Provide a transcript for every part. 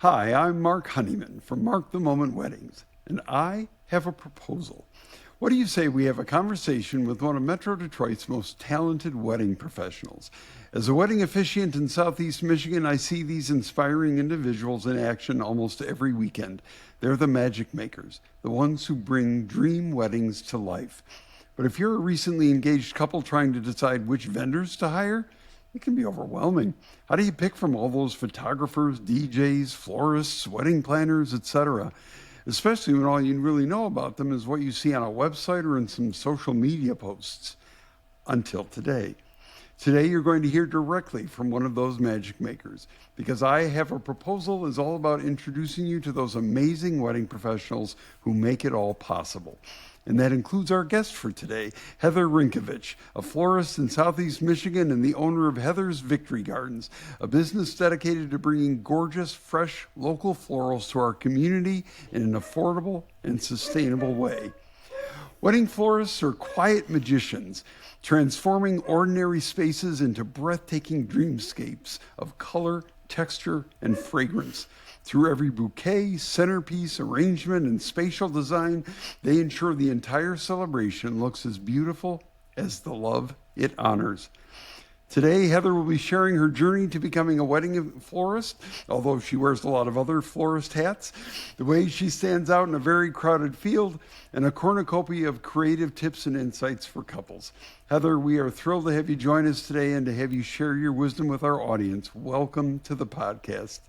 Hi, I'm Mark Honeyman from Mark the Moment Weddings, and I have a proposal. What do you say we have a conversation with one of Metro Detroit's most talented wedding professionals? As a wedding officiant in Southeast Michigan, I see these inspiring individuals in action almost every weekend. They're the magic makers, the ones who bring dream weddings to life. But if you're a recently engaged couple trying to decide which vendors to hire, it can be overwhelming. How do you pick from all those photographers, DJs, florists, wedding planners, etc.? Especially when all you really know about them is what you see on a website or in some social media posts. Until today. Today, you're going to hear directly from one of those magic makers because I Have a Proposal is all about introducing you to those amazing wedding professionals who make it all possible. And that includes our guest for today, Heather Rinkevich, a florist in Southeast Michigan and the owner of Heather's Victory Gardens, a business dedicated to bringing gorgeous, fresh, local florals to our community in an affordable and sustainable way. Wedding florists are quiet magicians, transforming ordinary spaces into breathtaking dreamscapes of color, texture, and fragrance. Through every bouquet, centerpiece, arrangement, and spatial design, they ensure the entire celebration looks as beautiful as the love it honors. Today, Heather will be sharing her journey to becoming a wedding florist, although she wears a lot of other florist hats, the way she stands out in a very crowded field, and a cornucopia of creative tips and insights for couples. Heather, we are thrilled to have you join us today and to have you share your wisdom with our audience. Welcome to the podcast.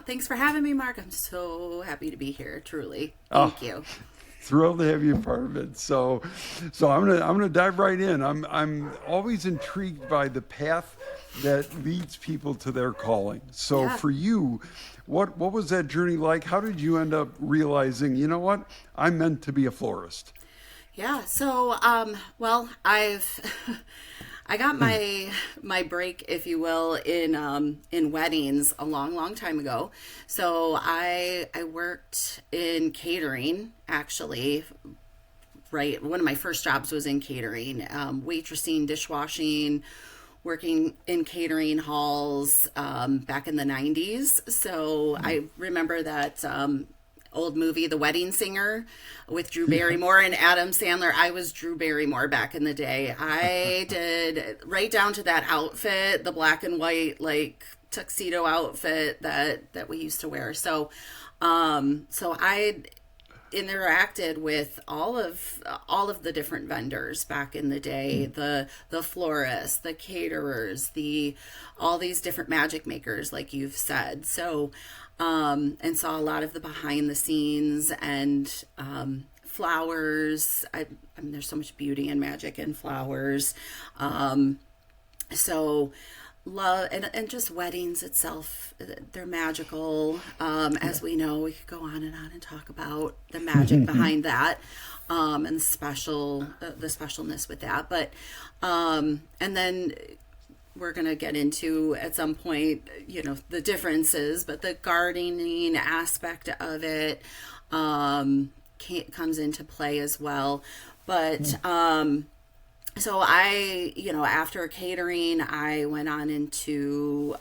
Thanks for having me, Mark. I'm so happy to be here, truly. Thank you. Thrilled to have you part of it. So I'm gonna dive right in. I'm always intrigued by the path that leads people to their calling. So Yeah. for you, what was that journey like? How did you end up realizing, you know what, I'm meant to be a florist? Yeah. So, well, I've I got my break, if you will, in weddings a long time ago. So I worked in catering, actually. Right, one of my first jobs was in catering, waitressing, dishwashing, working in catering halls back in the 90s. So I remember that old movie, The Wedding Singer, with Drew Barrymore and Adam Sandler. I was Drew Barrymore back in the day. I did right down to that outfit, the black and white like tuxedo outfit that we used to wear. So I interacted with all of the different vendors back in the day, the florists, the caterers, all these different magic makers, like you've said. So and saw a lot of the behind the scenes and flowers. I mean, there's so much beauty and magic in flowers. So love and just weddings itself, they're magical. As we know, we could go on and talk about the magic behind that, and the specialness with that. But and then we're going to get into at some point, the differences, but the gardening aspect of it comes into play as well. But so after catering, I went on into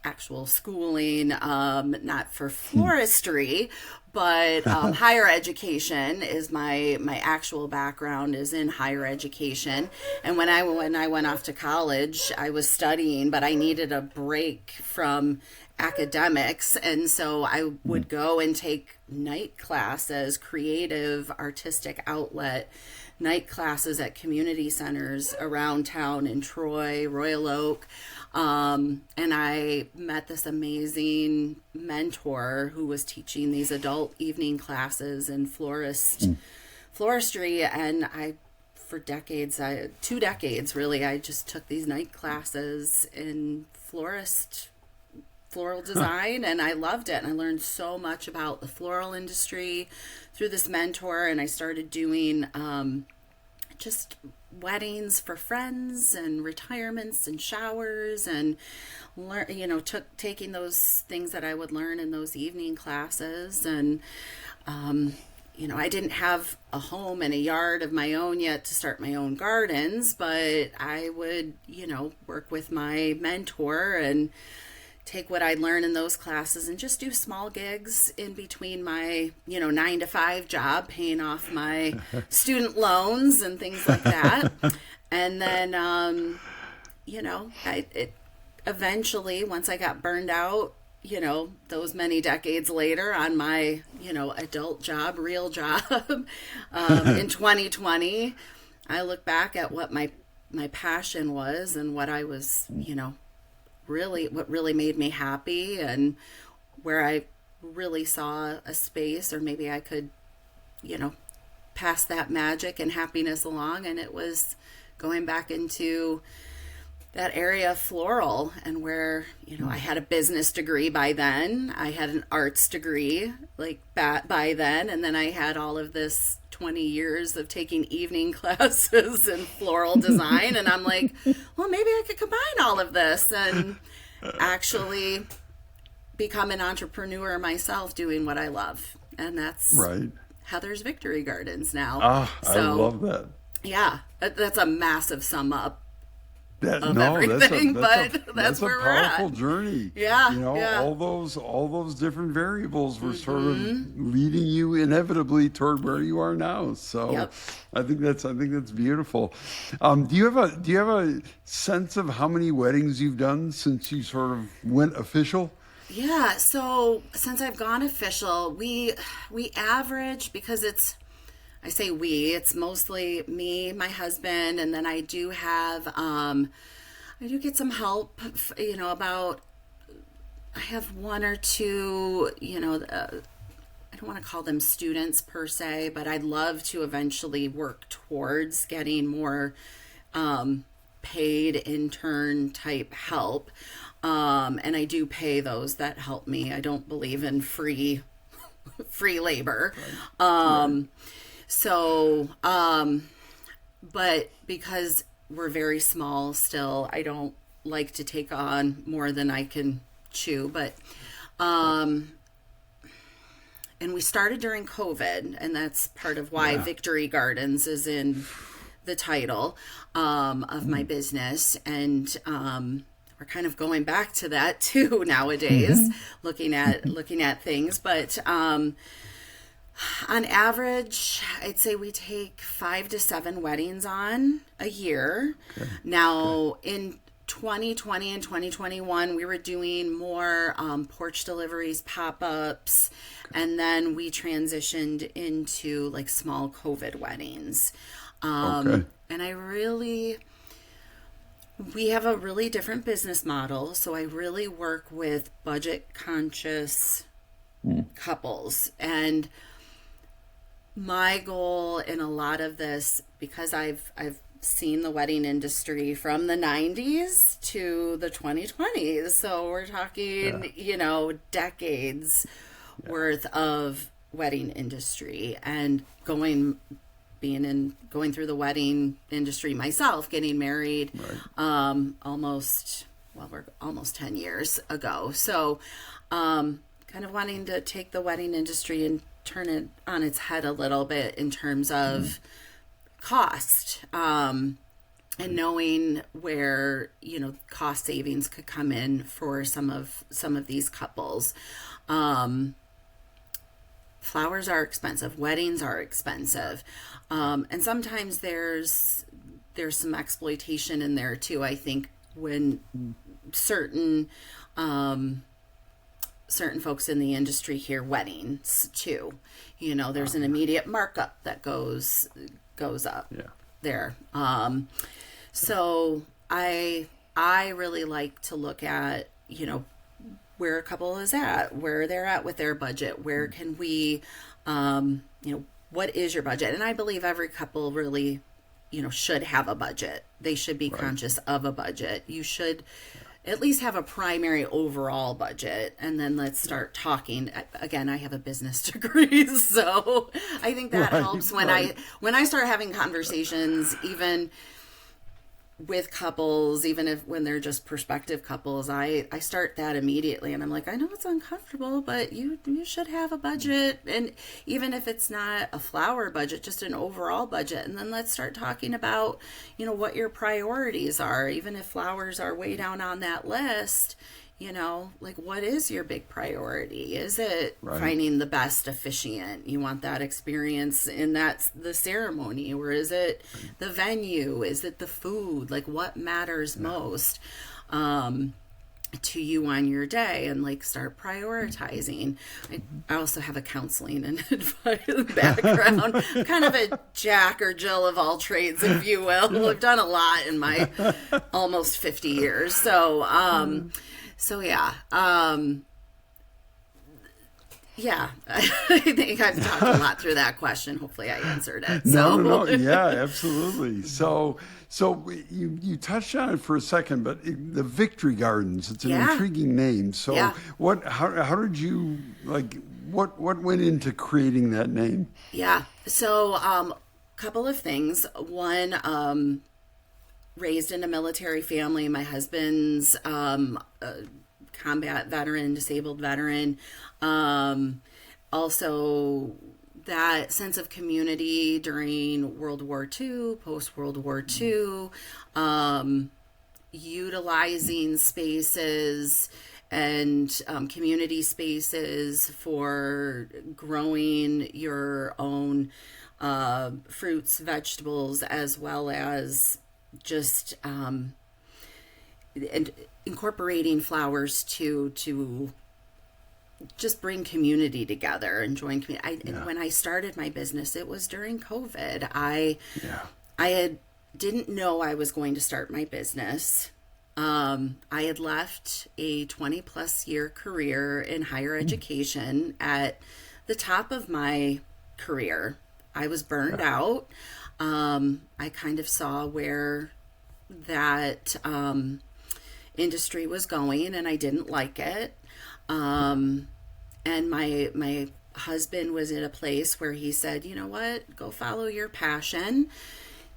actual schooling, not for floristry, but higher education is my actual background is in higher education. And when I went off to college, I was studying, but I needed a break from academics, and so I would go and take night classes, creative artistic outlet night classes at community centers around town in Troy, Royal Oak. And I met this amazing mentor who was teaching these adult evening classes in floristry. And for decades, 2 decades really, I just took these night classes in floral design, and I loved it. And I learned so much about the floral industry through this mentor, and I started doing just weddings for friends and retirements and showers, and taking those things that I would learn in those evening classes. And I didn't have a home and a yard of my own yet to start my own gardens, but I would work with my mentor and take what I learned in those classes and just do small gigs in between my, 9 to 5 job, paying off my student loans and things like that. And then, eventually, once I got burned out, those many decades later on my, adult job, real job, in 2020, I look back at what my passion was and what I was, what really made me happy, and where I really saw a space, or maybe I could, pass that magic and happiness along. And it was going back into that area of floral, and where, I had a business degree by then. I had an arts degree by then. And then I had all of this 20 years of taking evening classes in floral design. And I'm like, well, maybe I could combine all of this and actually become an entrepreneur myself doing what I love. And that's Right. Heather's Victory Gardens now. I love that. Yeah, that's a massive sum up of That's everything, a that's where we're at. powerful journey. Yeah, yeah. all those different variables were sort of leading you inevitably toward where you are now. So Yep. I think that's beautiful. Do you have a sense of how many weddings you've done since you sort of went official? Yeah, so since I've gone official, we average, because it's mostly me, my husband, and then I do have, I do get some help, I have one or two, I don't want to call them students per se, but I'd love to eventually work towards getting more paid intern type help. And I do pay those that help me. I don't believe in free labor. So, but because we're very small still, I don't like to take on more than I can chew. But, and we started during COVID, and that's part of why Victory Gardens is in the title, of my business. And, we're kind of going back to that too nowadays, looking at things. But, on average, I'd say we take 5 to 7 weddings on a year. Okay. Now, in 2020 and 2021, we were doing more porch deliveries, pop-ups, and then we transitioned into like small COVID weddings. And we have a really different business model, so I really work with budget-conscious couples. And my goal in a lot of this, because I've seen the wedding industry from the 90s to the 2020s, so we're talking, decades worth of wedding industry, and going through the wedding industry myself, getting married, we're almost 10 years ago. So, kind of wanting to take the wedding industry and turn it on its head a little bit in terms of cost, and knowing where, cost savings could come in for some of these couples. Flowers are expensive. Weddings are expensive. And sometimes there's some exploitation in there too. I think when certain folks in the industry hear weddings too, there's an immediate markup that goes up there. So I really like to look at, where a couple is at, where they're at with their budget, where can we, what is your budget? And I believe every couple really, should have a budget. They should be conscious of a budget. You should at least have a primary overall budget, and then let's start talking. Again, I have a business degree, so I think that helps when I start having conversations, even with couples, when they're just prospective couples, I start that immediately, and I'm like, I know it's uncomfortable, but you should have a budget, and even if it's not a flower budget, just an overall budget, and then let's start talking about, what your priorities are. Even if flowers are way down on that list, like what is your big priority? Is it Right. finding the best officiant? You want that experience and that's the ceremony, or is it the venue? Is it the food? Like what matters most to you on your day, and like start prioritizing. I also have a counseling and advice background, kind of a Jack or Jill of all trades, if you will. I've done a lot in my almost 50 years. So yeah. Yeah, I think I've talked a lot through that question. Hopefully I answered it. No. Yeah, absolutely. So you touched on it for a second, but the Victory Gardens, it's an intriguing name. So how did you, what went into creating that name? Yeah. So, couple of things. One, raised in a military family. My husband's combat veteran, disabled veteran. Also, that sense of community during World War II, post World War II, utilizing spaces and community spaces for growing your own fruits, vegetables, as well as just and incorporating flowers to just bring community together and join community. And when I started my business, it was during COVID. I didn't know I was going to start my business. I had left a 20 plus year career in higher education at the top of my career. I was burned out. I kind of saw where that industry was going, and I didn't like it. And my husband was in a place where he said, you know what, go follow your passion.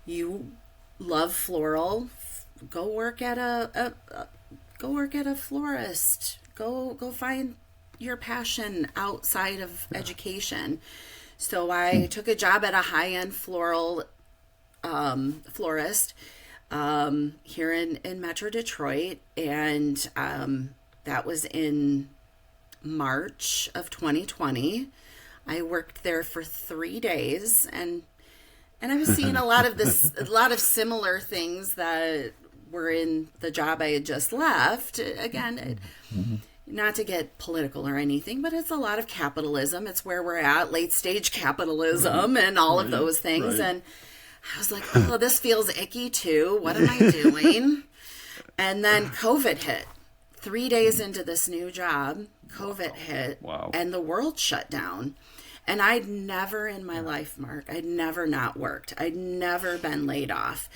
You love floral. Go work at a florist. Go find your passion outside of education. So I took a job at a high-end floral florist here in Metro Detroit, and that was in March of 2020. I worked there for 3 days, and I was seeing a lot of similar things that were in the job I had just left. Again, not to get political or anything, but it's a lot of capitalism. It's where we're at, late stage capitalism, and all of those things. And I was like, oh, this feels icky too. What am I doing? And then COVID hit. 3 days into this new job, COVID hit, and the world shut down. And I'd never in my life, Mark, I'd never not worked. I'd never been laid off.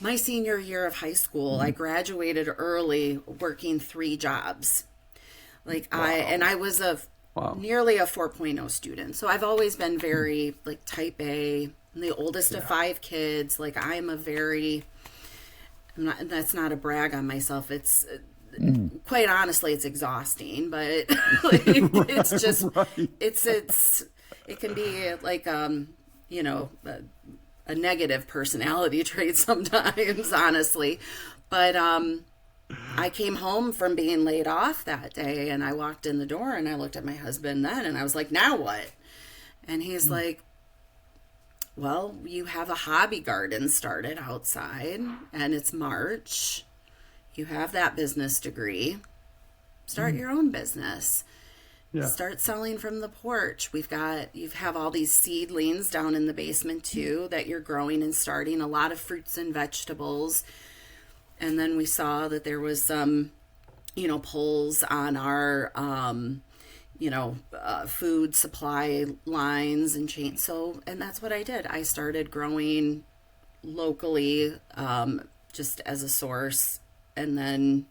My senior year of high school, I graduated early working 3 jobs. I was nearly a 4.0 student. So I've always been very type A. I'm the oldest of 5 kids. That's not a brag on myself. It's quite honestly, it's exhausting, but it's just, it can be a negative personality trait sometimes, honestly. But I came home from being laid off that day, and I walked in the door, and I looked at my husband then, and I was like, now what? And he's like, well, you have a hobby garden started outside, and it's March. You have that business degree. Start your own business. Yeah. Start selling from the porch. You have all these seedlings down in the basement too that you're growing and starting, a lot of fruits and vegetables. And then we saw that there was some, pulls on our, food supply lines and chains. And that's what I did. I started growing locally, just as a source. And then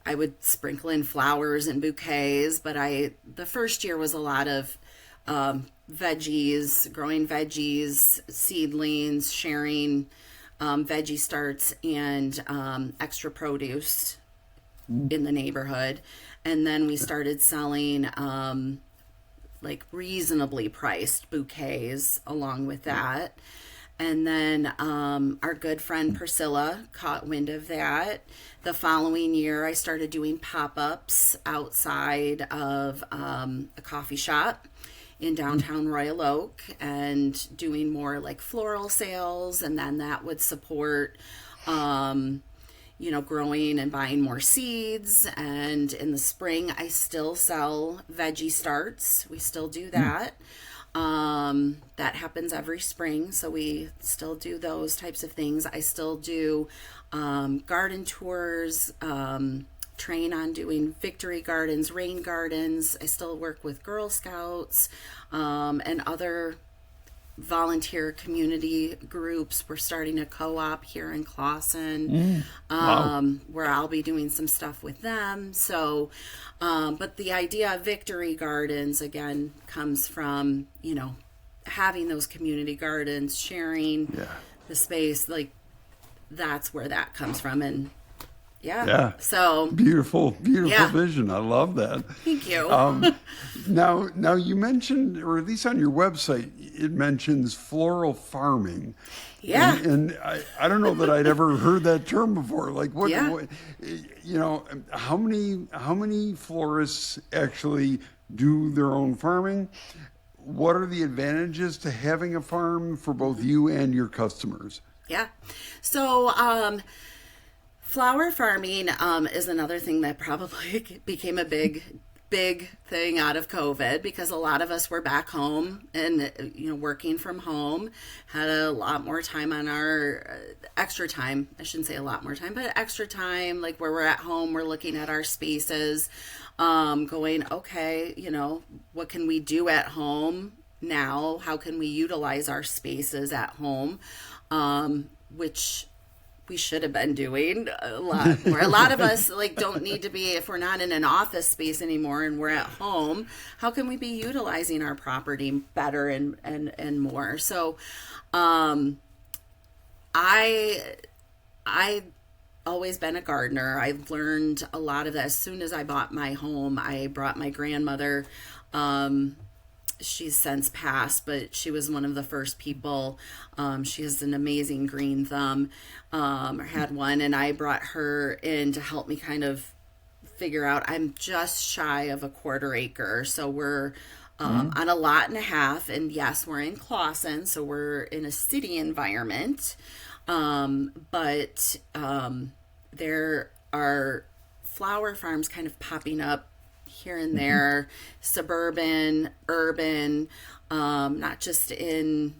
I would sprinkle in flowers and bouquets, but the first year was a lot of veggies, growing veggies, seedlings, sharing veggie starts and extra produce in the neighborhood. And then we started selling reasonably priced bouquets along with that. And then our good friend Priscilla caught wind of that. The following year, I started doing pop-ups outside of a coffee shop in downtown Royal Oak and doing more like floral sales. And then that would support, growing and buying more seeds. And in the spring, I still sell veggie starts. We still do that. That happens every spring, so we still do those types of things. I still do garden tours, train on doing victory gardens, rain gardens. I still work with Girl Scouts and other volunteer community groups. We're starting a co-op here in Clawson, where I'll be doing some stuff with them. So, but the idea of victory gardens again comes from, having those community gardens, sharing the space, like that's where that comes from. And so beautiful vision. I love that. Thank you. Now you mentioned, or at least on your website, it mentions floral farming. Yeah. And I don't know that I'd ever heard that term before. Like what how many florists actually do their own farming? What are the advantages to having a farm for both you and your customers? Yeah. So, flower farming is another thing that probably became a big thing out of COVID, because a lot of us were back home and working from home, had a lot more time on our extra time. I shouldn't say a lot more time, but extra time, like where we're at home, we're looking at our spaces, going, okay, what can we do at home now? How can we utilize our spaces at home? Which we should have been doing a lot more. A lot of us don't need to be, if we're not in an office space anymore and we're at home, how can we be utilizing our property better and more? So, I always been a gardener. I've learned a lot of that. As soon as I bought my home, I brought my grandmother, she's since passed, but she was one of the first people. She has an amazing green thumb, or had one, and I brought her in to help me kind of figure out. I'm just shy of a quarter acre, so we're on a lot and a half, and yes, we're in Clawson, so we're in a city environment, but there are flower farms kind of popping up here and there, suburban, urban, not just in,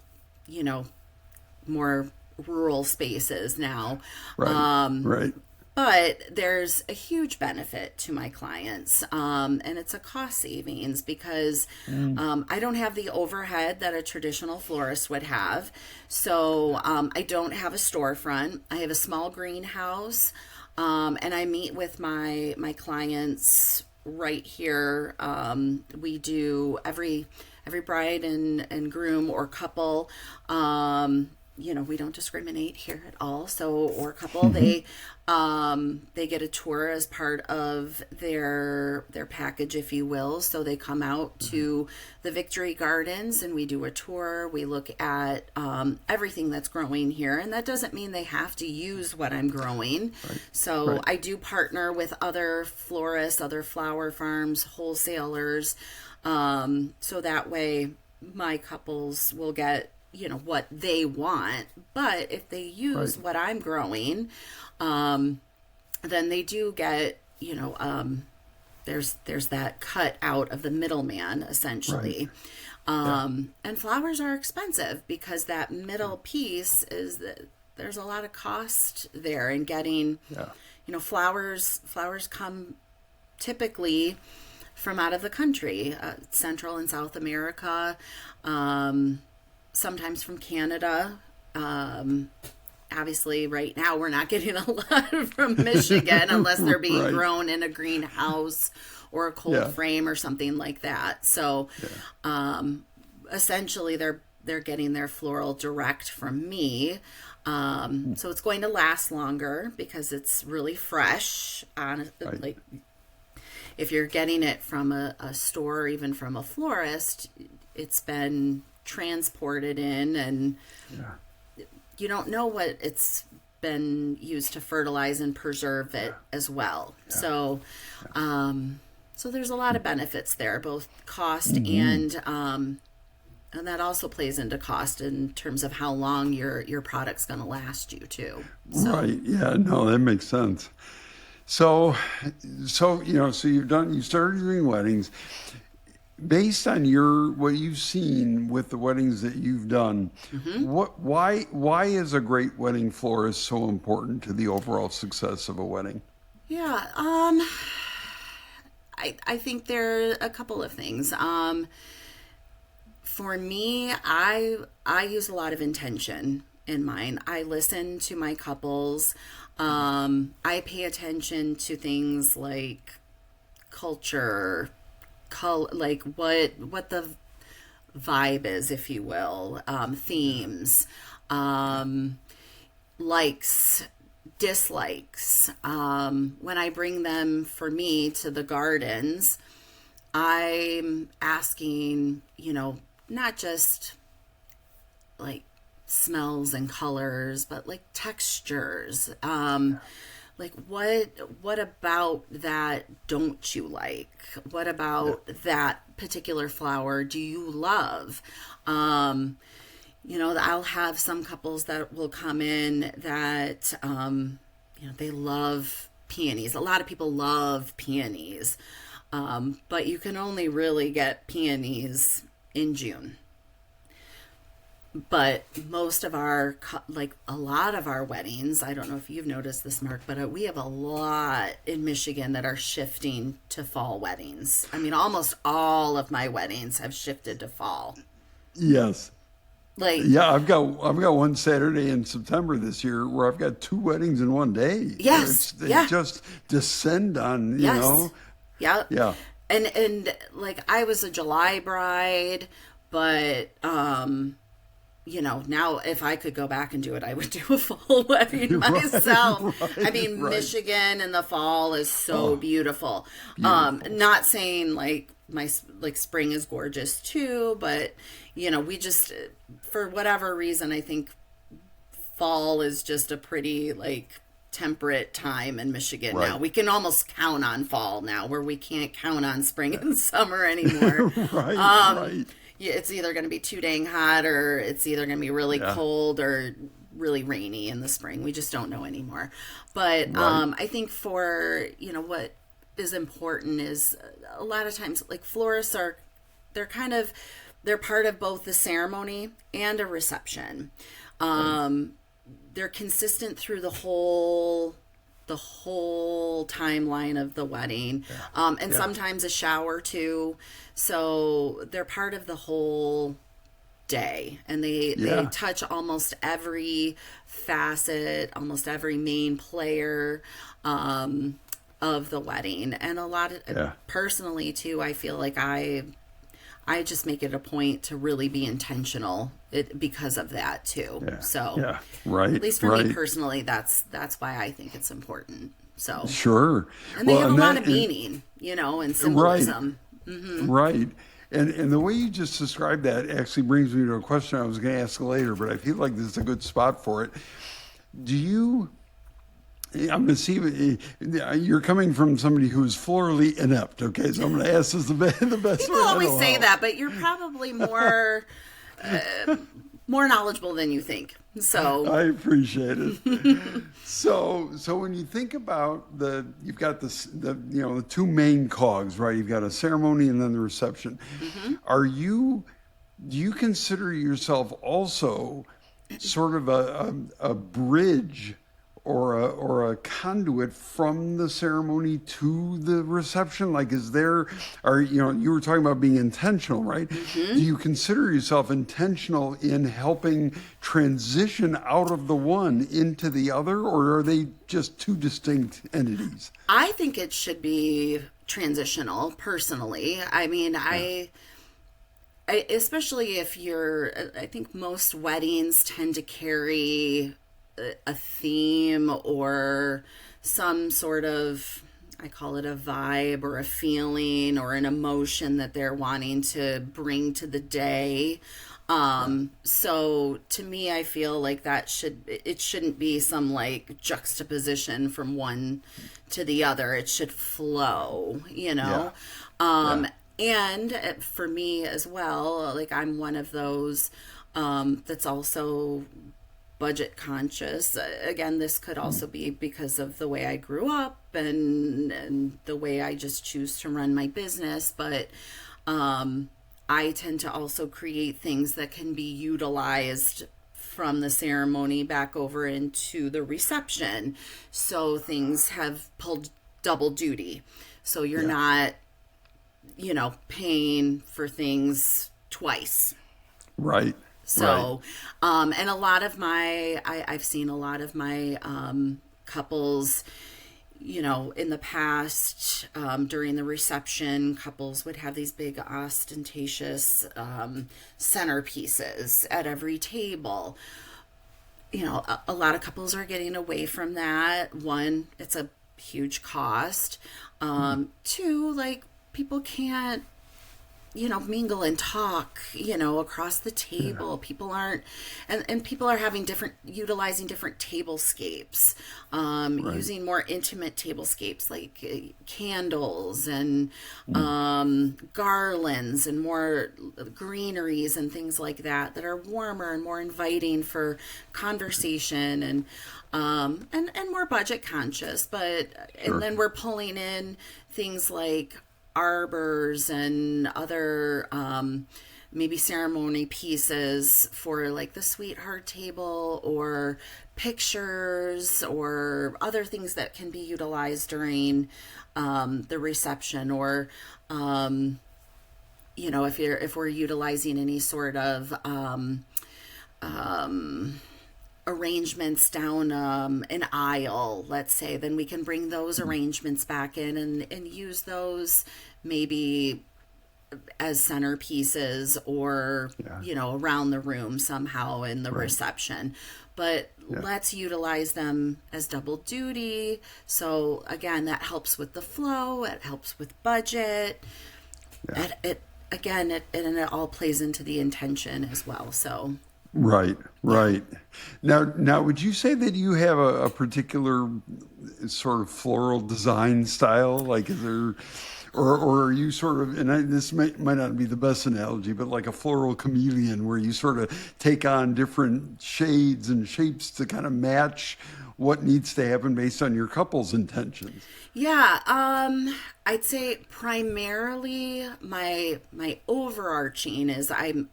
more rural spaces now. Right. But there's a huge benefit to my clients, and it's a cost savings because I don't have the overhead that a traditional florist would have. So I don't have a storefront. I have a small greenhouse, and I meet with my clients right here. We do every bride and groom or couple. We don't discriminate here at all. So, or couple, they get a tour as part of their package, if you will. So they come out to the Victory Gardens and we do a tour. We look at everything that's growing here, and that doesn't mean they have to use what I'm growing. Right. So I do partner with other florists, other flower farms, wholesalers, so that way my couples will get what they want. But if they use what I'm growing, then they do get, there's that cut out of the middleman, essentially. Right. And flowers are expensive because that middle piece is that there's a lot of cost there in getting, flowers come typically from out of the country, Central and South America, sometimes from Canada. Obviously, right now, we're not getting a lot from Michigan unless they're being grown in a greenhouse or a cold frame or something like that. So, essentially, they're getting their floral direct from me. So it's going to last longer because it's really fresh. Like, if you're getting it from a store or even from a florist, it's been transported in and you don't know what it's been used to fertilize and preserve it as well. So, so there's a lot of benefits there, both cost and that also plays into cost in terms of how long your product's going to last you too. So. Right. Yeah. No, that makes sense. So you started doing weddings. Based on what you've seen with the weddings that you've done, why is a great wedding florist so important to the overall success of a wedding? Yeah, I think there are a couple of things. For me, I use a lot of intention in mine. I listen to my couples. I pay attention to things like culture, like what the vibe is, if you will, themes, likes, dislikes. When I bring them for me to the gardens, I'm asking, not just like smells and colors, but like textures. Like what about that don't you like? What about that particular flower do you love? I'll have some couples that will come in that they love peonies. A lot of people love peonies. But you can only really get peonies in June. But most of a lot of our weddings, I don't know if you've noticed this, Mark, but we have a lot in Michigan that are shifting to fall weddings. I mean, almost all of my weddings have shifted to fall. Yes. I've got one Saturday in September this year where I've got 2 weddings in one day. Yes. They just descend on, you know. Yeah. Yeah. And like I was a July bride, but now if I could go back and do it, I would do a fall wedding myself. I mean, Michigan in the fall is so beautiful. Not saying like spring is gorgeous too, but we just, for whatever reason, I think fall is just a pretty temperate time in Michigan now. We can almost count on fall now, where we can't count on spring and summer anymore. Right. It's either going to be too dang hot, or it's either going to be really cold or really rainy in the spring. We just don't know anymore. But I think for what is important is a lot of times florists they're part of both the ceremony and a reception. They're consistent through the whole timeline of the wedding, and sometimes a shower too. So they're part of the whole day, and they touch almost every facet, almost every main player of the wedding. And a lot of personally too, I feel like I just make it a point to really be intentional because of that too. So at least for me personally, that's why I think it's important. So sure. And they have a lot of meaning, and symbolism. Right. And the way you just described that actually brings me to a question I was going to ask later, but I feel like this is a good spot for it. I'm going to see, you're coming from somebody who's florally inept, okay? So I'm going to ask this the best way. People always say that, but you're probably more knowledgeable than you think. So I appreciate it. So when you think about you've got the 2 main cogs, right? You've got a ceremony and then the reception. Do you consider yourself also sort of a bridge or a conduit from the ceremony to the reception? Like, you were talking about being intentional, right? Do you consider yourself intentional in helping transition out of the one into the other, or are they just 2 distinct entities? I think it should be transitional, personally. I mean, I especially if I think most weddings tend to carry a theme or some sort of, I call it a vibe or a feeling or an emotion that they're wanting to bring to the day. So to me, I feel like it shouldn't be some like juxtaposition from one to the other. It should flow, you Yeah. know? Yeah. And for me as well, like I'm one of those that's also budget conscious. Again, this could also be because of the way I grew up and the way I just choose to run my business. But I tend to also create things that can be utilized from the ceremony back over into the reception. So things have pulled double duty. So you're Yeah. not, paying for things twice. Right. Right. So, and a lot of I've seen a lot of my couples, in the past, during the reception, couples would have these big ostentatious centerpieces at every table. A lot of couples are getting away from that. One, it's a huge cost. Two, like people can't mingle and talk, across the Yeah. table. People aren't, and people are utilizing different tablescapes, Right. using more intimate tablescapes like candles and garlands and more greeneries and things like that are warmer and more inviting for conversation and more budget conscious. And Sure. then we're pulling in things like arbors and other maybe ceremony pieces for like the sweetheart table or pictures or other things that can be utilized during the reception or if we're utilizing any sort of arrangements down an aisle, let's say, then we can bring those arrangements back in and use those maybe as centerpieces or, Yeah. around the room somehow in the Right. reception. But Yeah. let's utilize them as double duty. So again, that helps with the flow, it helps with budget. Yeah. And it all plays into the intention as well. So, Right. yeah. Right. Now, would you say that you have a particular sort of floral design style? Like, is there, or are you sort of, and this might not be the best analogy, but like a floral chameleon where you sort of take on different shades and shapes to kind of match what needs to happen based on your couple's intentions? Yeah, I'd say primarily my overarching is I'm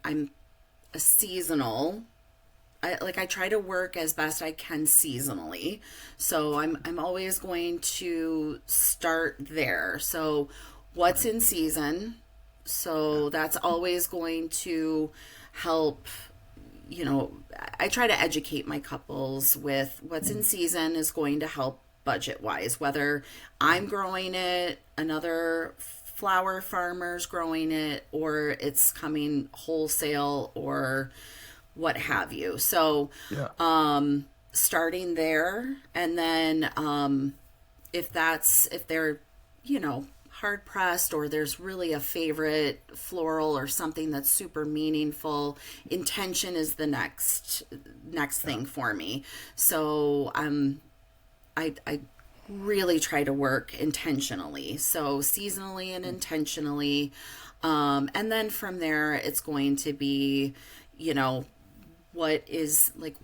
a seasonal. I try to work as best I can seasonally. So I'm always going to start there. So what's in season? So that's always going to help. I try to educate my couples with what's in season is going to help budget wise, whether I'm growing it, another flower farmer's growing it, or it's coming wholesale or what have you. So, Yeah. starting there, and then if they're hard pressed or there's really a favorite floral or something that's super meaningful, intention is the next Yeah. thing for me. So I really try to work intentionally, so seasonally and intentionally, and then from there it's going to be you know what is like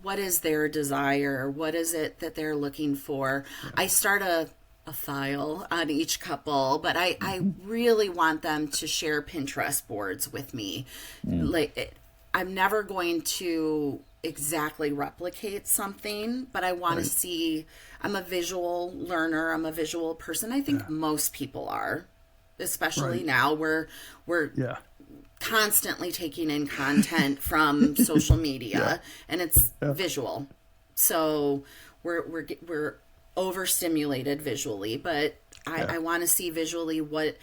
what is their desire, what is it that they're looking for. I start a file on each couple, but I really want them to share Pinterest boards with me. Mm. I'm never going to exactly replicate something, but I want to Right. see. I'm a visual learner, I'm a visual person. I think Yeah. most people are, especially Right. now we're Yeah. constantly taking in content from social Yeah. media and it's Yeah. visual. So we're overstimulated visually, but Yeah. I want to see visually what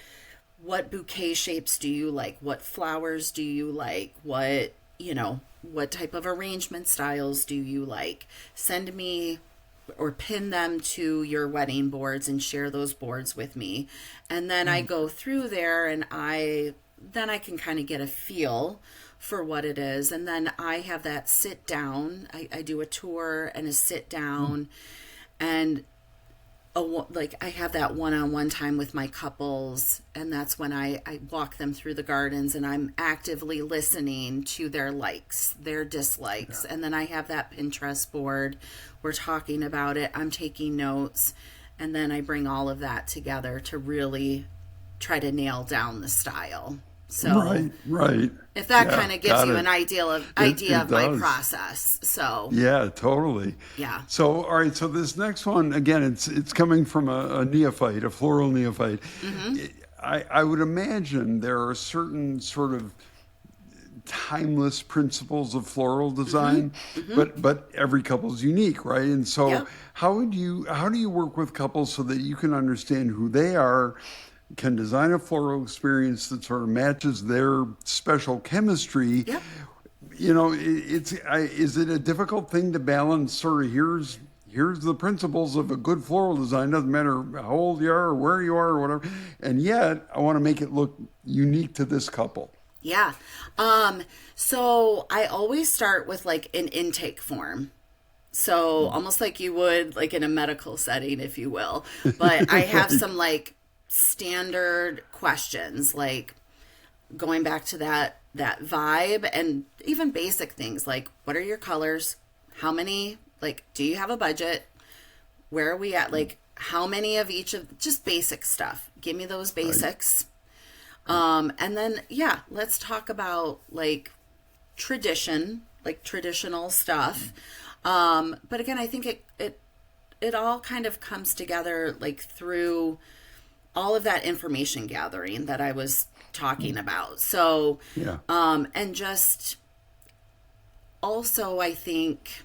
bouquet shapes do you like? What flowers do you like? What type of arrangement styles do you like? Send me or pin them to your wedding boards and share those boards with me. And then I Mm. go through there and I then I can kind of get a feel for what it is. And then I have that sit down. I do a tour and a sit down, and like I have that one-on-one time with my couples, and that's when I walk them through the gardens, and I'm actively listening to their likes, their dislikes. And then I have that Pinterest board. We're talking about it. I'm taking notes, and then I bring all of that together to really try to nail down the style. So right. If that kind of gives you an idea of It my does. process. So Yeah, totally. yeah. So, all right. So this next one, again, it's coming from a neophyte, a floral neophyte. I would imagine there are certain sort of timeless principles of floral design, but every couple's unique, right? And so, Yep. how do you work with couples so that you can understand who they are, can design a floral experience that sort of matches their special chemistry? Yep. You know, is it a difficult thing to balance? Sort of here's the principles of a good floral design. Doesn't matter how old you are or where you are or whatever, and yet I want to make it look unique to this couple. Yeah. So I always start with like an intake form. So almost like you would like in a medical setting, if you will. But I have some like standard questions, like going back to that vibe, and even basic things like, what are your colors? How many, like, do you have a budget? Where are we at? Like, how many of each of, just basic stuff. Give me those basics. And then, yeah, let's talk about like traditional stuff. But again, I think it all kind of comes together like through all of that information gathering that I was talking about. So, Yeah. and just also, I think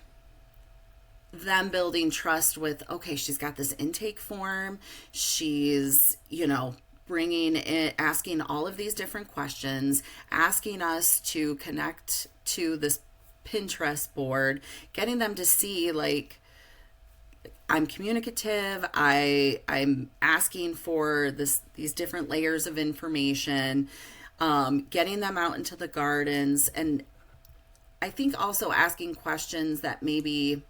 them building trust with, okay, she's got this intake form. She's, bringing in, asking all of these different questions, asking us to connect to this Pinterest board, getting them to see like, I'm communicative. I'm asking for these different layers of information, getting them out into the gardens, and I think also asking questions that maybe,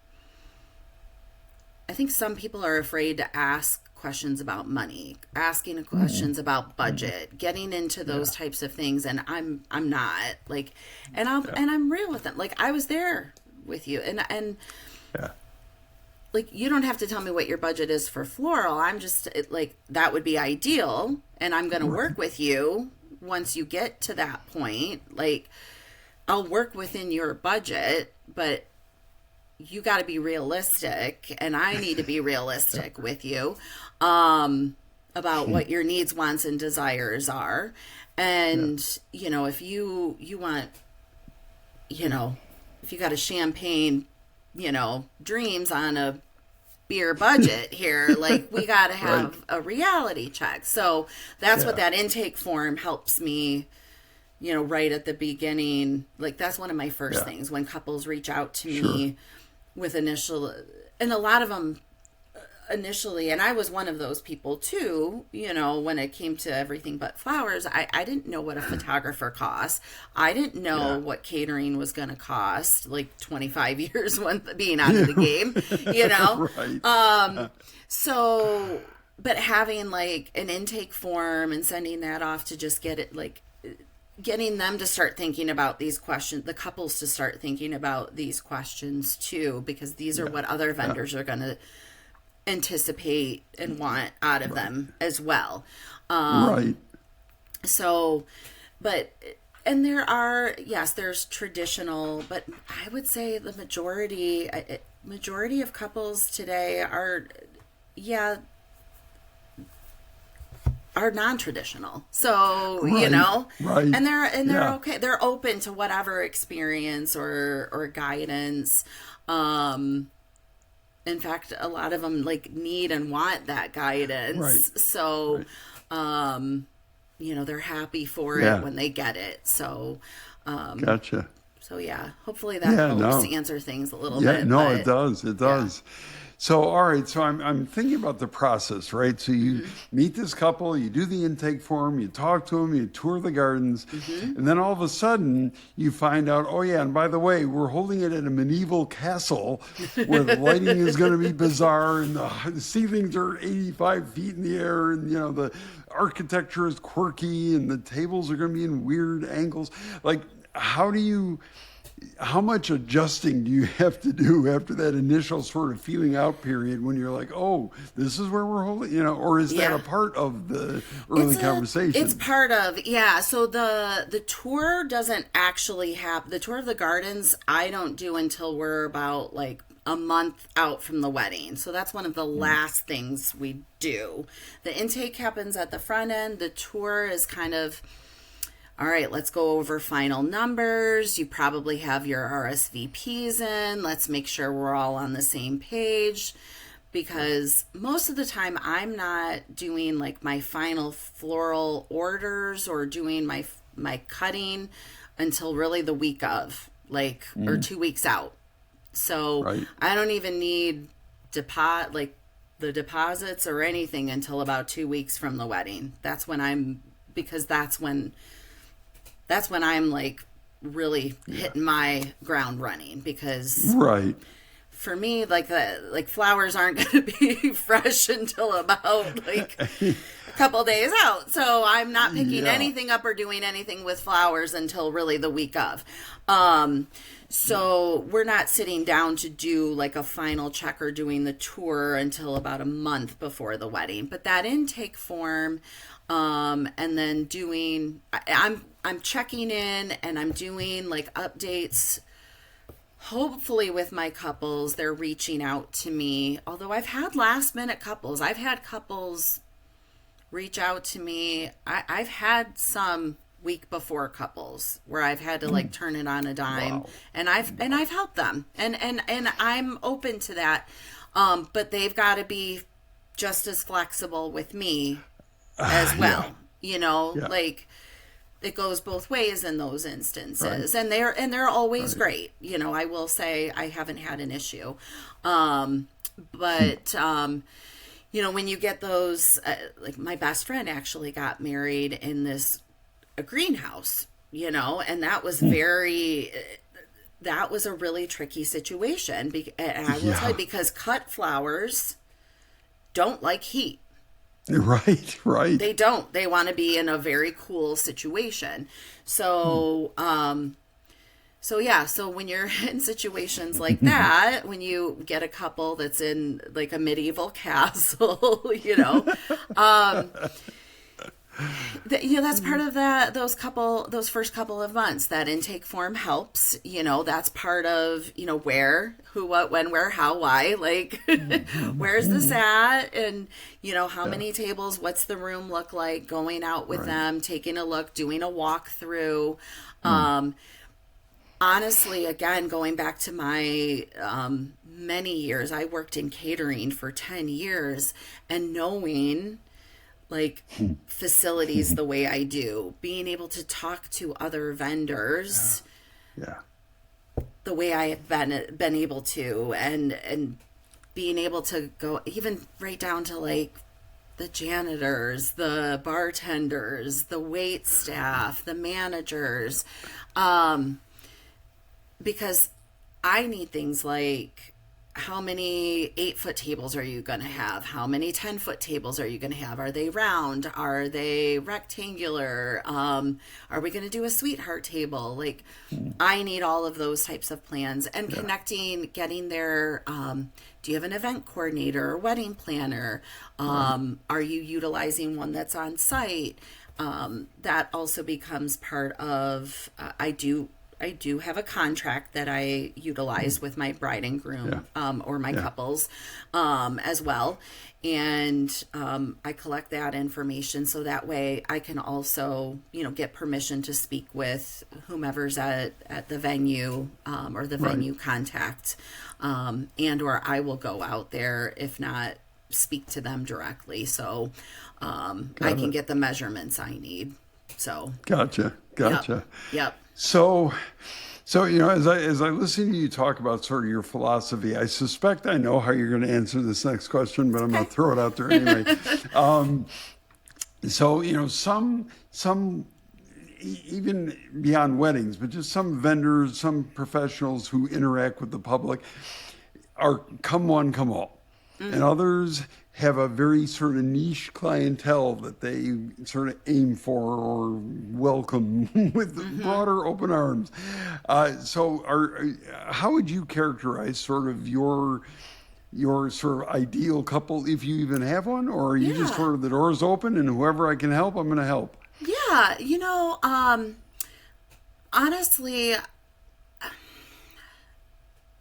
I think some people are afraid to ask questions about money, asking questions about budget, getting into those types of things, and I'm not like, and I'm real with them. Like I was there with you, and. Yeah. Like, you don't have to tell me what your budget is for floral. I'm just like, that would be ideal. And I'm going to work with you once you get to that point. Like, I'll work within your budget, but you got to be realistic. And I need to be realistic with you about what your needs, wants, and desires are. And, if you want, if you got a champagne, dreams on a beer budget here, like we got to have a reality check. So that's what that intake form helps me, right at the beginning. Like that's one of my first things when couples reach out to me with initial, and a lot of them initially, and I was one of those people too, when it came to everything but flowers, I didn't know what a photographer cost. I didn't know what catering was going to cost, like 25 years when being out of the game, Right. So, but having like an intake form and sending that off to just get it, like getting them to start thinking about these questions, the couples to start thinking about these questions too, because these are what other vendors are going to anticipate and want out of them as well. Right. So, and there's traditional, but I would say the majority of couples today are non-traditional. So, Right. and they're okay. They're open to whatever experience or guidance. In fact, a lot of them like need and want that guidance. Right. So, they're happy for it when they get it. So, Gotcha. So yeah, hopefully that Yeah, helps no. answer things a little Yeah, bit. no, But it does. It yeah. does. So, all right. So I'm thinking about the process, right? So you Mm-hmm. meet this couple, you do the intake form, you talk to them, you tour the gardens, Mm-hmm. and then all of a sudden you find out, oh yeah, and by the way, we're holding it in a medieval castle where the lighting is going to be bizarre and the ceilings are 85 feet in the air, and the architecture is quirky and the tables are going to be in weird angles. Like, how do you? How much adjusting do you have to do after that initial sort of feeling out period when you're like, oh, this is where we're holding, or is that Yeah. a part of the early It's conversation? part of, yeah. So the tour doesn't actually have the tour of the gardens. I don't do until we're about like a month out from the wedding. So that's one of the last things we do. The intake happens at the front end. The tour is kind of, all right, let's go over final numbers. You probably have your RSVPs in. Let's make sure we're all on the same page, because most of the time I'm not doing like my final floral orders or doing my cutting until really the week of, like, or 2 weeks out. So Right. I don't even need the deposits or anything until about 2 weeks from the wedding. Because that's when I'm like really hitting my ground running, because Right. for me, like flowers aren't going to be fresh until about like a couple days out. So I'm not picking Yeah. anything up or doing anything with flowers until really the week of. So we're not sitting down to do like a final check or doing the tour until about a month before the wedding. But that intake form, and then I'm checking in and I'm doing like updates. Hopefully with my couples, they're reaching out to me. Although I've had last minute couples. I've had couples reach out to me. I've had some week before couples where I've had to like turn it on a dime. Wow. And I've helped them. And I'm open to that. But they've got to be just as flexible with me as well. Yeah. Like it goes both ways in those instances. Right. And they're always Right. great. I will say I haven't had an issue. But when you get those, like my best friend actually got married in a greenhouse, and that was that was a really tricky situation. And I will tell you, because cut flowers don't like heat. Right. Right. They don't. They want to be in a very cool situation. So, so when you're in situations like that, when you get a couple that's in like a medieval castle, that's part of those first couple of months. That intake form helps. That's part of where, who, what, when, where, how, why. Like, where's this at, and how many tables? What's the room look like? Going out with Right. them, taking a look, doing a walkthrough. Honestly, again, going back to my many years, I worked in catering for 10 years, and knowing like facilities the way I do, being able to talk to other vendors Yeah. the way I have been able to, and being able to go even right down to like the janitors, the bartenders, the wait staff, the managers, because I need things like, how many 8-foot tables are you going to have? How many 10-foot tables are you going to have? Are they round? Are they rectangular? Are we going to do a sweetheart table? Like, I need all of those types of plans, and connecting, getting there. Do you have an event coordinator or wedding planner? Are you utilizing one that's on site? That also becomes part of, I do have a contract that I utilize with my bride and groom, or my couples, as well. And I collect that information so that way I can also, get permission to speak with whomever's at the venue, or the venue contact, and or I will go out there, if not speak to them directly. So I can get the measurements I need. So Gotcha. yep. So, So, as I listen to you talk about sort of your philosophy, I suspect I know how you're going to answer this next question, but I'm going to throw it out there anyway. So, some even beyond weddings, but just some vendors, some professionals who interact with the public are come one, come all. And others have a very sort of niche clientele that they sort of aim for or welcome with broader open arms. How would you characterize sort of your sort of ideal couple, if you even have one, or are you just Yeah. sort of the door's open and whoever I can help, I'm going to help? Yeah, honestly,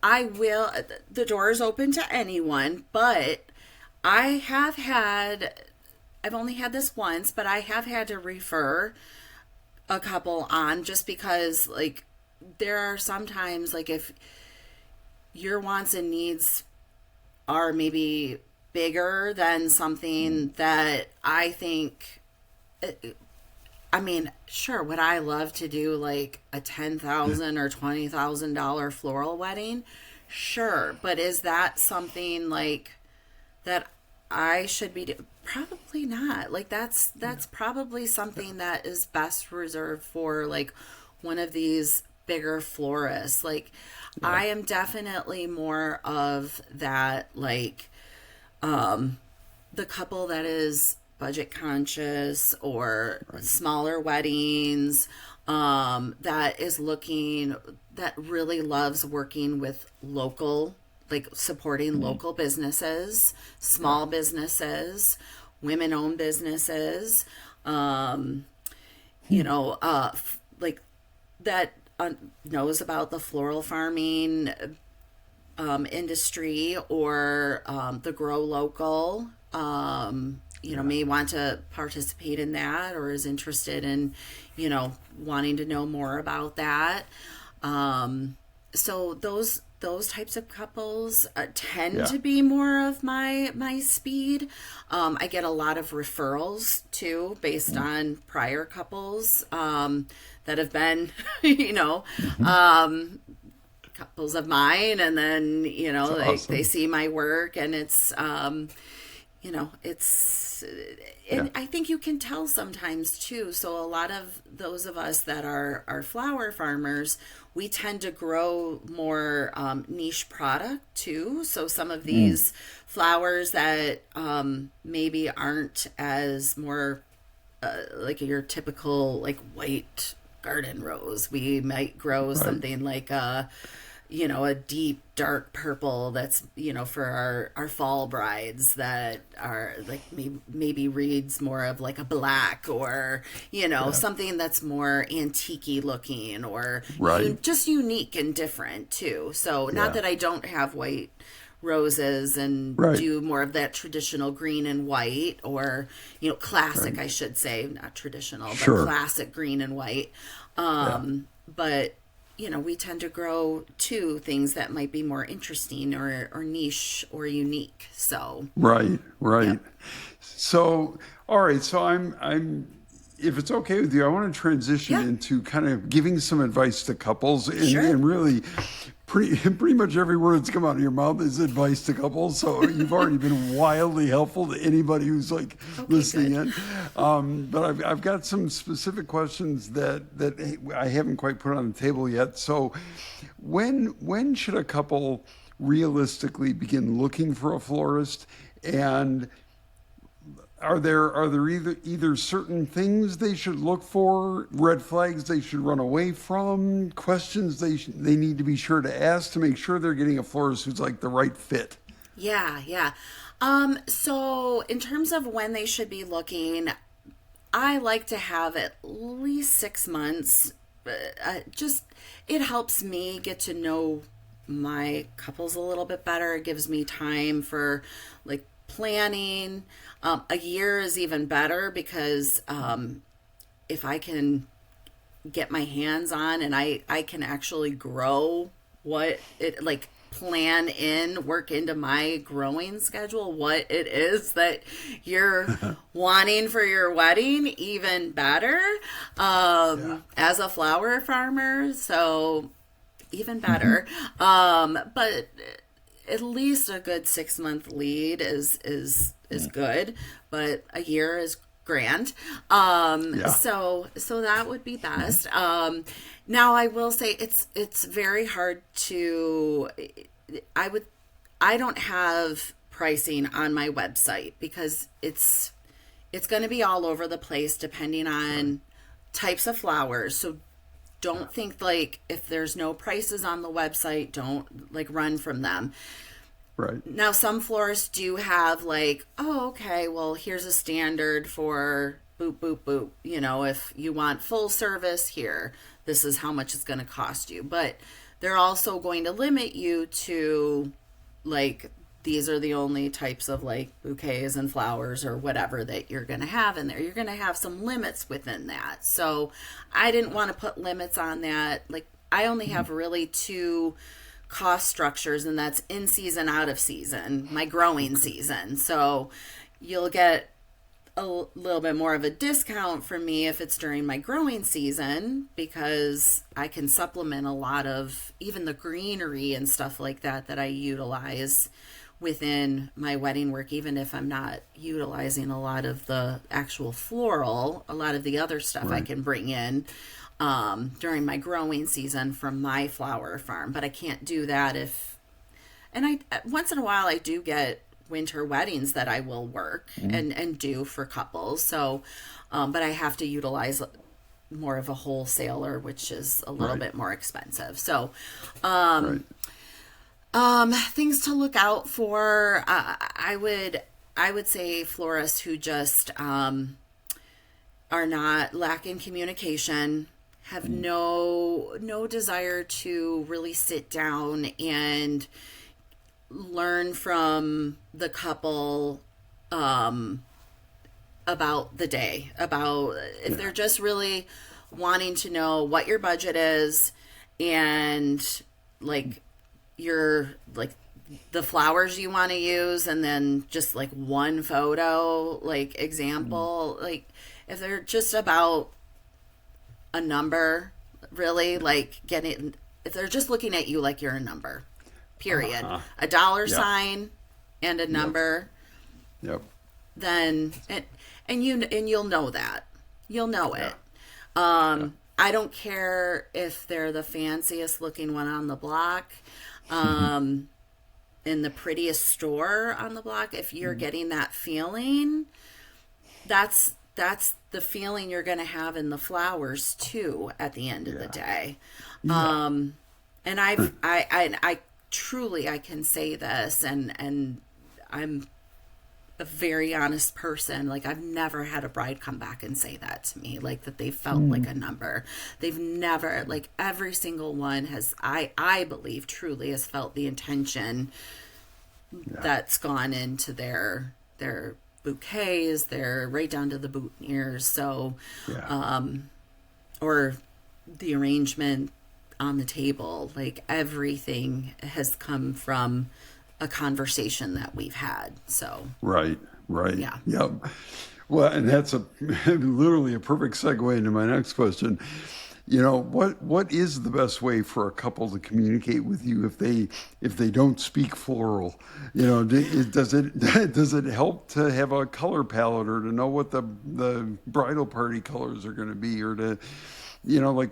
the door is open to anyone, but I've only had this once, but I have had to refer a couple on just because, like, there are sometimes, like, if your wants and needs are maybe bigger than something that I think, I mean, sure, would I love to do like a $10,000 or $20,000 floral wedding? Sure, but is that something like that I should be probably not. Like that's probably something that is best reserved for like one of these bigger florists. Like I am definitely more of that like the couple that is budget conscious or smaller weddings that is looking that really loves working with local, like supporting local businesses, small businesses, women owned businesses, like that knows about the floral farming industry or the grow local, may want to participate in that or is interested in, wanting to know more about that. So those types of couples tend to be more of my speed. I get a lot of referrals too, based on prior couples that have been, couples of mine, and then Awesome. they see my work, and it's and I think you can tell sometimes too. So a lot of those of us that are flower farmers, we tend to grow more niche product too. So some of these flowers that maybe aren't as more like your typical like white garden rose, we might grow something like a deep dark purple that's for our fall brides that are like maybe reads more of like a black or something that's more antique-y looking or just unique and different too. So not that I don't have white roses and do more of that traditional green and white or classic, I should say, not traditional but classic green and white, but we tend to grow too things that might be more interesting or niche or unique. So Right. So, all right. So I'm if it's okay with you, I want to transition into kind of giving some advice to couples and really pretty much every word that's come out of your mouth is advice to couples. So you've already been wildly helpful to anybody who's like listening in. But I've got some specific questions that I haven't quite put on the table yet. So when should a couple realistically begin looking for a florist, and are there either certain things they should look for, red flags they should run away from, questions they need to be sure to ask to make sure they're getting a florist who's like the right fit? Yeah. So in terms of when they should be looking, I like to have at least 6 months. Just it helps me get to know my couples a little bit better. It gives me time for like planning. A year is even better because if I can get my hands on and I can actually grow what it like work into my growing schedule what it is that you're wanting for your wedding, even better as a flower farmer. So even better. But at least a good 6-month lead is good, but a year is grand. So that would be best. Now I will say it's very hard to, I don't have pricing on my website because it's going to be all over the place depending on types of flowers. So don't think like if there's no prices on the website, don't like run from them. Right. Now, some florists do have like, oh, okay, well, here's a standard for boop, boop, boop. You know, if you want full service here, this is how much it's going to cost you. But they're also going to limit you to like, these are the only types of like bouquets and flowers or whatever that you're going to have in there. You're going to have some limits within that. So I didn't want to put limits on that. Like, I only have really 2 cost structures, and that's in season, out of season, my growing season. So you'll get a little bit more of a discount from me if it's during my growing season, because I can supplement a lot of even the greenery and stuff like that I utilize within my wedding work, even if I'm not utilizing a lot of the actual floral. A lot of the other stuff I can bring in during my growing season from my flower farm, but I can't do that and I once in a while I do get winter weddings that I will work and do for couples. So, but I have to utilize more of a wholesaler, which is a little bit more expensive. So, things to look out for. I would say florists who just are not lacking communication, have no desire to really sit down and learn from the couple about the day, about if they're just really wanting to know what your budget is and like your like the flowers you want to use, and then just like one photo like example, like if they're just about a number, really like getting, if they're just looking at you like you're a number, period, a dollar sign and a number, then and you'll know that. You'll know it. I don't care if they're the fanciest looking one on the block, in the prettiest store on the block. If you're getting that feeling, that's the feeling you're going to have in the flowers too at the end of the day. And I truly, I can say this, and I'm a very honest person. Like, I've never had a bride come back and say that to me, like that they felt like a number. They've never, like, every single one has, I believe truly has felt the intention that's gone into their bouquets, they're right down to the boutonnieres. So, or the arrangement on the table, like everything has come from a conversation that we've had. So right. Yep. Well, and that's literally a perfect segue into my next question. You know, what is the best way for a couple to communicate with you if they don't speak floral? You know, does it help to have a color palette, or to know what the bridal party colors are going to be, or to, you know, like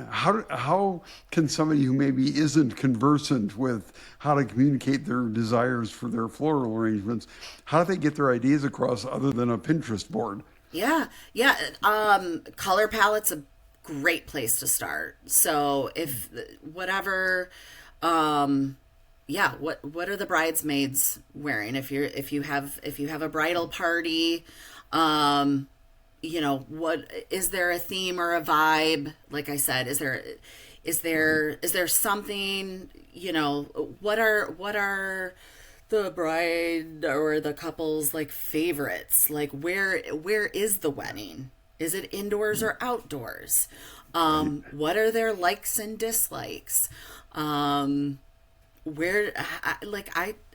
how can somebody who maybe isn't conversant with how to communicate their desires for their floral arrangements, how do they get their ideas across other than a Pinterest board? Yeah. Color palette's a great place to start. So if whatever, what are the bridesmaids wearing? If you have a bridal party, you know, what is there a theme or a vibe? Like I said, is there something, you know, what are the bride or the couple's like favorites? Like where is the wedding? Is it indoors or outdoors? What are their likes and dislikes? I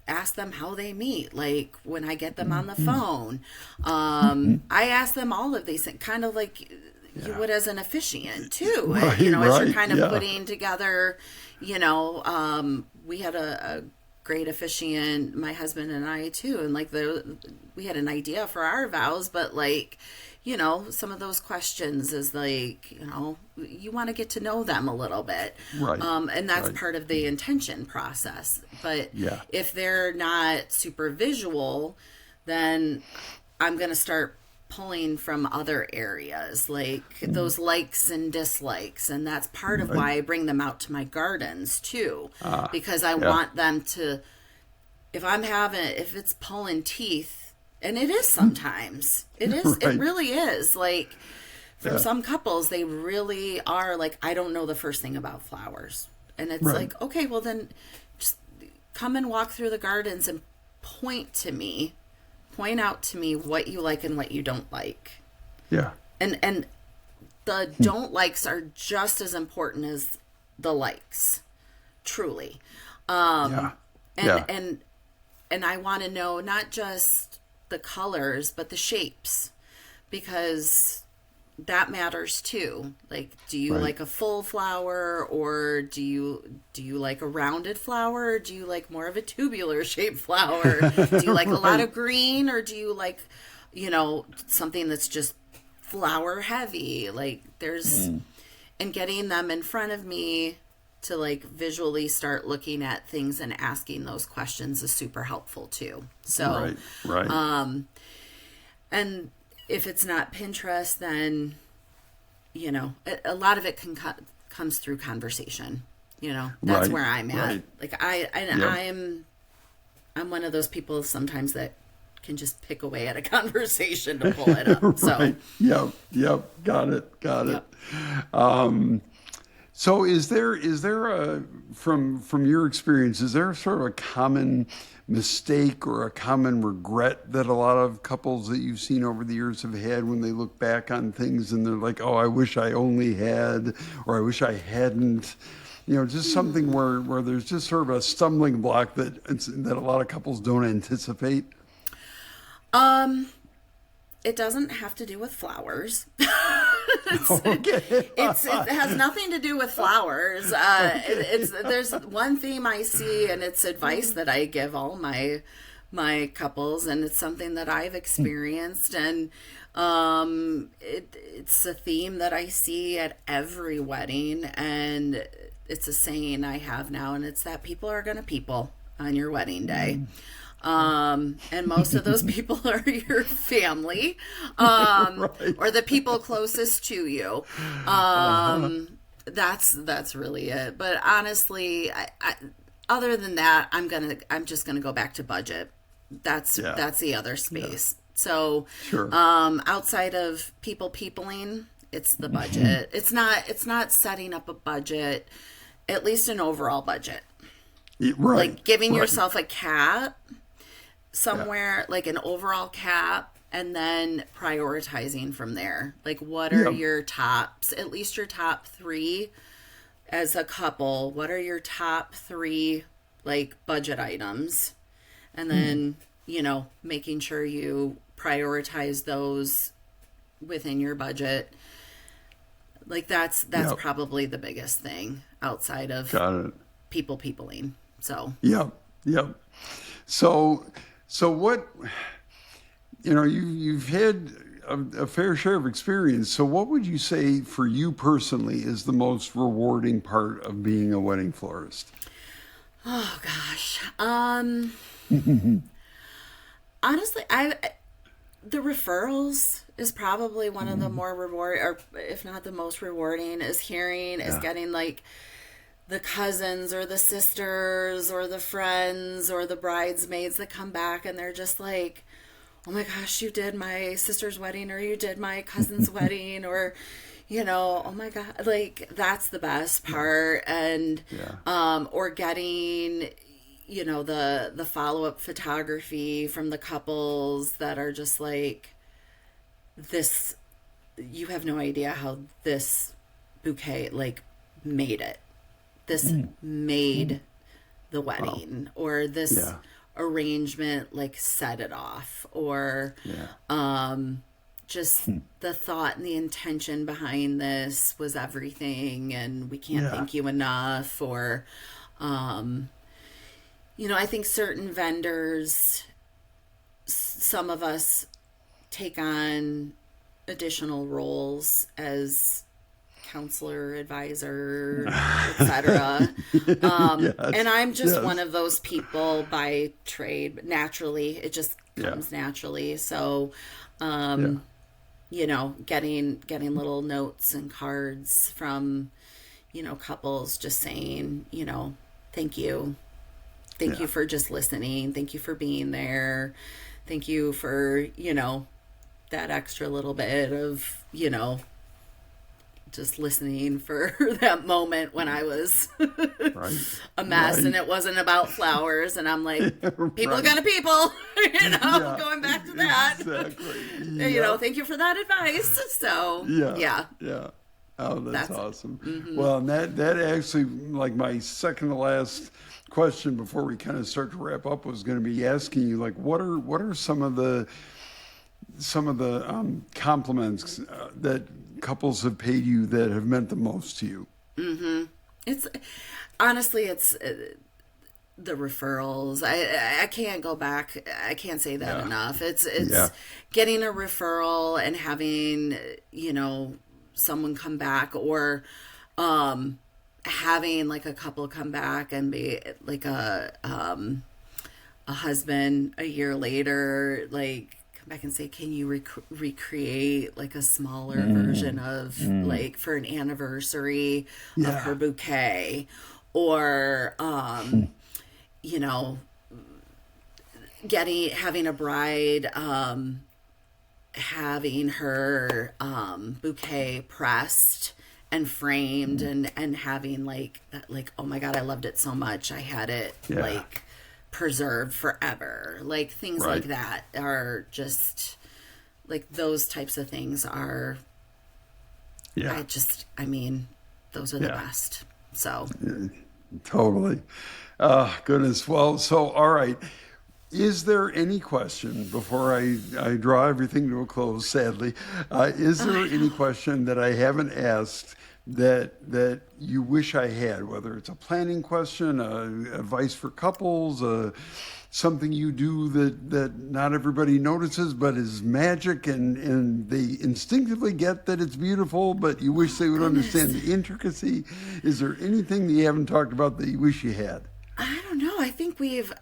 ask them how they meet. Like when I get them on the phone, I ask them all of these things, kind of like, you would as an officiant too. Right, You know, as right, you're kind of yeah. putting together, you know, we had a great officiant, my husband and I too, and like we had an idea for our vows, but like, you know, some of those questions is like, you know, you want to get to know them a little bit. Right. And that's Right. part of the intention process. But Yeah. if they're not super visual, then I'm going to start pulling from other areas, like those likes and dislikes. And that's part of why I bring them out to my gardens too, because I want them to, if it's pulling teeth, and it is sometimes, it Right. really is. Like from some couples, they really are like, I don't know the first thing about flowers. And it's Right. like, okay, well then just come and walk through the gardens and point out to me what you like and what you don't like. Yeah. And the don't likes are just as important as the likes, truly. Yeah. And I want to know not just the colors, but the shapes, because that matters too. Like, do you Right. like a full flower, or do you like a rounded flower, or do you like more of a tubular shaped flower? Do you like a lot of green, or do you like, you know, something that's just flower heavy? Like there's, and getting them in front of me to like visually start looking at things and asking those questions is super helpful too. So, Right. and if it's not Pinterest, then, you know, a lot of it comes through conversation. You know, that's Right, where I'm at. right. Like I'm one of those people sometimes that can just pick away at a conversation to pull it up. So, Right. Yep. Got it. Yep. So is there a, from your experience, is there sort of a common mistake or a common regret that a lot of couples that you've seen over the years have had when they look back on things and they're like, oh, I wish I only had, or I wish I hadn't, you know, just something where there's just sort of a stumbling block that a lot of couples don't anticipate? it doesn't have to do with flowers. Okay. It has nothing to do with flowers. There's one theme I see, and it's advice that I give all my couples, and it's something that I've experienced, and it's a theme that I see at every wedding, and it's a saying I have now, and it's that people are gonna people on your wedding day. And most of those people are your family, Right. or the people closest to you. That's really it. But honestly, I other than that, I'm just gonna go back to budget. That's the other space. So, Sure. outside of peopling, it's the budget. It's not setting up a budget, at least an overall budget. Right. Like giving Right. yourself a cap somewhere, like an overall cap, and then prioritizing from there. Like, what are your tops, at least your top three as a couple? What are your top three, like, budget items? And then, you know, making sure you prioritize those within your budget. Like, that's probably the biggest thing outside of Got it. peopling. So, Yep. So what, you know, you've had a fair share of experience. So what would you say for you personally is the most rewarding part of being a wedding florist? oh gosh. Honestly, the referrals is probably one of the more rewarding, or if not the most rewarding, is getting like the cousins or the sisters or the friends or the bridesmaids that come back and they're just like, oh my gosh, you did my sister's wedding, or you did my cousin's wedding, or, you know, oh my God, like that's the best part. And, or getting, you know, the follow-up photography from the couples that are just like, this, you have no idea how this bouquet like made it. This made the wedding, or this arrangement like set it off, or just the thought and the intention behind this was everything, and we can't thank you enough. Or, I think certain vendors, some of us take on additional roles as counselor, advisor, etc. And I'm just one of those people by trade. Naturally, it just comes naturally. So, getting little notes and cards from, couples just saying, thank you. Thank you for just listening. Thank you for being there. Thank you for, that extra little bit of, just listening for that moment when I was a mess and it wasn't about flowers. And I'm like, people are gonna people, going back to that. Exactly. Thank you for that advice. So, yeah. Oh, that's awesome. Mm-hmm. Well, and that actually, like my second to last question before we kind of start to wrap up was going to be asking you, like, what are some of the compliments that couples have paid you that have meant the most to you? Mm-hmm. It's honestly, it's the referrals. I can't go back. I can't say that enough. It's getting a referral and having, someone come back, or having like a couple come back and be like a husband a year later, like come back and say, can you recreate like a smaller version of like for an anniversary of her bouquet, or having a bride having her bouquet pressed and framed and having like that, like, oh my God, I loved it so much, I had it like preserved forever. Like things like that are just like, those types of things are I mean those are the best. So totally. Goodness. Well, so all right, is there any question before I draw everything to a close, sadly, is there any question that I haven't asked that you wish I had, whether it's a planning question, advice for couples, something you do that not everybody notices but is magic, and they instinctively get that it's beautiful, but you wish they would understand the intricacy? Is there anything that you haven't talked about that you wish you had? I don't know. I think we've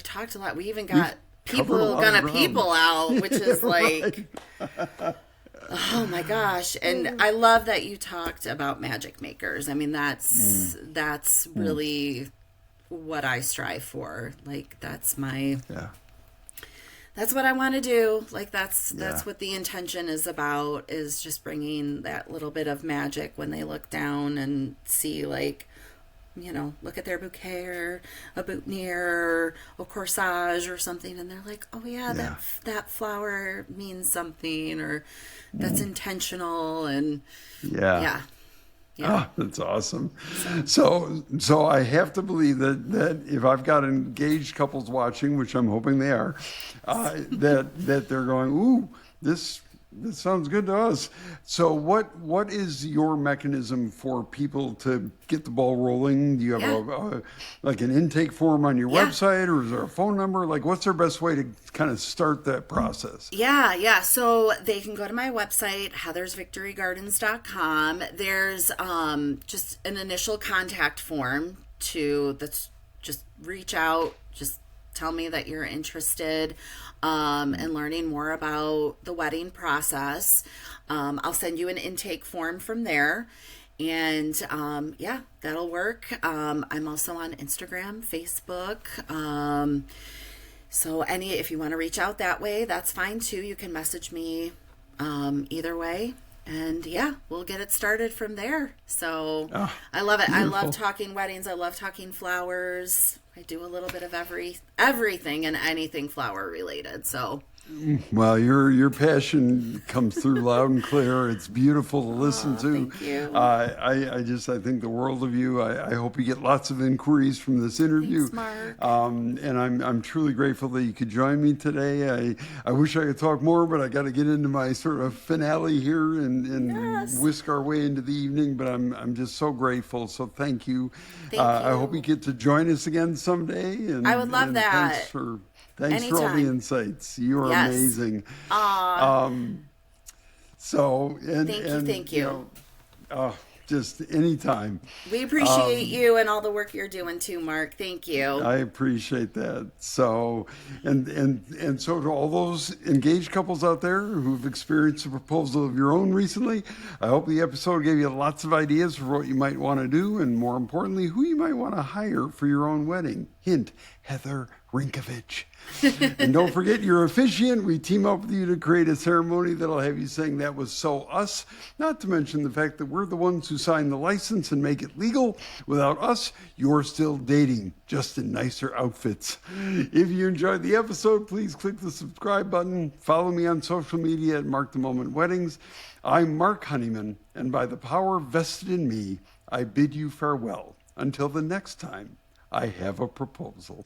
talked a lot. We even got people gonna people out, which is like oh my gosh. And I love that you talked about magic makers. I mean, that's really what I strive for. Like that's what I want to do. Like that's what the intention is about, is just bringing that little bit of magic when they look down and see, like, look at their bouquet or a boutonniere or a corsage or something, and they're like, oh that flower means something, or that's intentional, and Oh, that's awesome. So I have to believe that if I've got engaged couples watching, which I'm hoping they are, that they're going, ooh, this sounds good to us. So what is your mechanism for people to get the ball rolling? Do you have like an intake form on your website, or is there a phone number? Like, what's their best way to kind of start that process? Yeah. So they can go to my website, heathersvictorygardens.com. There's just an initial contact form that's just reach out, just tell me that you're interested in learning more about the wedding process. I'll send you an intake form from there. And that'll work. I'm also on Instagram, Facebook. So if you want to reach out that way, that's fine too. You can message me either way. And we'll get it started from there. So I love it. Beautiful. I love talking weddings. I love talking flowers. I do a little bit of everything and anything flower related. So Well, your passion comes through loud and clear. It's beautiful to listen to. Thank you. I think the world of you. I hope you get lots of inquiries from this interview. Thanks, Mark. And I'm truly grateful that you could join me today. I wish I could talk more, but I got to get into my sort of finale here and Yes. whisk our way into the evening. But I'm just so grateful. So thank you. Thank I you. hope you get to join us again someday. And I would love and that. Thanks for all the Anytime. insights. You are Yes. amazing. Aw, thank you. Just anytime. we appreciate you and all the work you're doing too, Mark. Thank you. I appreciate that. So, and so to all those engaged couples out there who've experienced a proposal of your own recently, I hope the episode gave you lots of ideas for what you might want to do, and more importantly, who you might want to hire for your own wedding. Hint, Heather Rinkevich. And don't forget, your officiant. We team up with you to create a ceremony that'll have you saying that was so us, not to mention the fact that we're the ones who sign the license and make it legal. Without us, you're still dating, just in nicer outfits. If you enjoyed the episode, please click the subscribe button. Follow me on social media at Mark the Moment Weddings. I'm Mark Honeyman, and by the power vested in me, I bid you farewell. Until the next time I have a proposal.